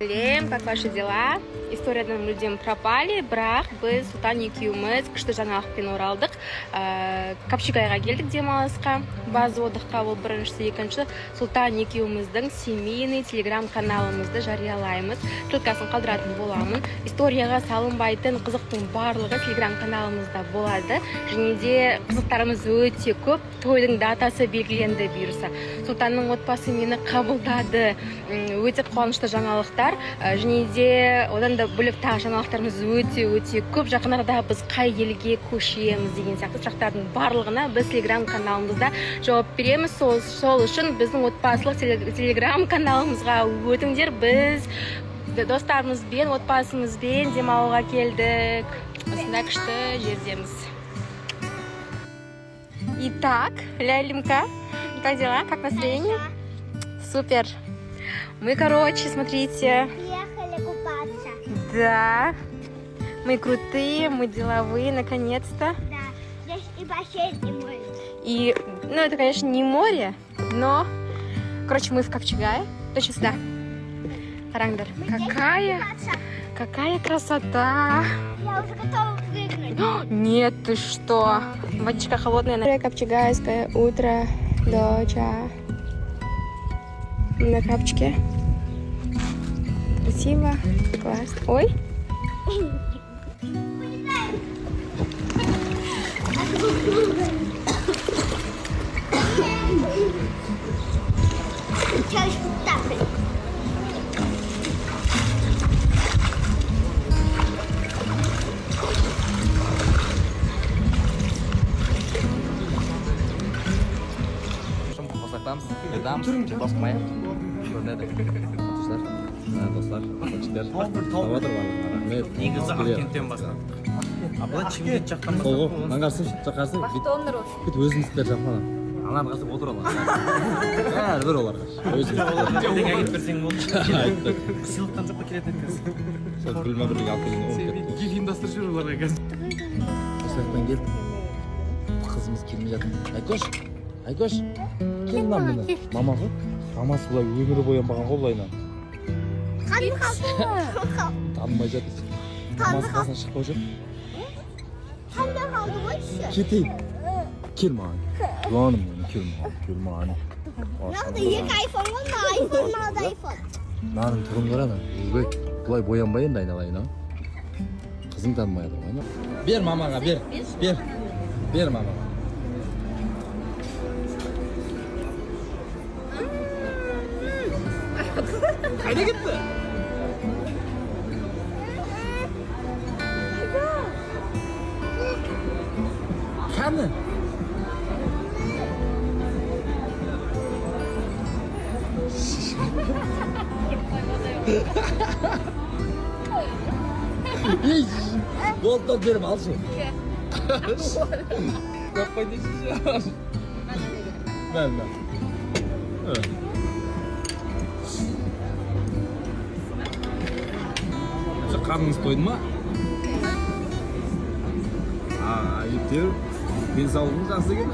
Как ваши дела? Историядан мүлдем пропали, бірақ біз Сұлтан екеуміз күшті жаңалықпен оралдық. Капчигайға келдік демалысқа. Базы отдыққа ол біріншісі, екінші Сұлтан екеуміздің семейный телеграм-каналымызды жариялаймыз. Ссылкасын қалдыратын боламын. Историяға салынбайтын қызықтың барлығы телеграм-каналымызда болады. Және де қызықтарымыз өте көп. Тойдың датасы белгіленді бұйырса. Сұлтанның отбасы мені қабылдады. Өте қуанышты жаңалықтар. Және де одан да бөлек тағы жаңалықтарымыз өте көп. Жақын арада біз қай елге көшеміз деген сияқты сұрақтардың барлығына біз телеграм-каналымызда жауап береміз. Сол үшін біздің отбасылық телеграм-каналымызға өтіңдер. Біз достарымызбен, отбасымызбен демалуға келдік. Осындай күшті жердеміз. Итак, Лялимка, как дела? Как настроение? Супер. Мы, короче, смотрите. Приехали купаться. Да. Мы крутые, мы деловые, наконец-то. Да. Здесь и бассейн, и море. И, ну, это, конечно, не море, но, короче, мы в Капчигае. Точно сюда. Рангдар. Какая красота. Я уже готова прыгнуть. Нет, ты что? Водичка холодная. Капчигайское утро, доча. На капчике. Красиво, класс. Ой. Bedams, basmaya. Көрінеді. Достар, қойшылар. Таватыр барлығы. Негізі Ақкенттен бастап. Абылай Чимдет жақтан бастап. Солғы, наңғарсы, жаққарсы. Бүт өзіміздер жақмана. Аналар қасып отыр олар. Бір оларға. Жерден әкеп берсең болды. Айтты. Сыйлықтан жоққа келеді қазір. Сол күлма бірлігі алып келген. Гиф ұйымдастырып жүр оларға қазір. Осылықтан келді. Қызымыз келмей жатыр. Айкош, кел мына мені. Мамасы? Мамасы бұлай өмірі боянбаған ғой бұлайынан. Танымай жатыр. Мамасы қасынан шықпау жүр. Қандай қалды ғой Кетейін. Кел маған. Жыланым мені, кел маған. Нақты екі айфон ғой, айфон алды айфон. Наның тұрын қарана. Бұлай боянбай енді айналайын. Қызың танымай жатыр. Бер мамаға, бер мамаға. Қайда кетті? Қаны? Болтан беріп алшы. Қаппай десіз. Мәлі. Қарныңыз тойды ма? Ептер, денсаулығыңыз жақсы екен.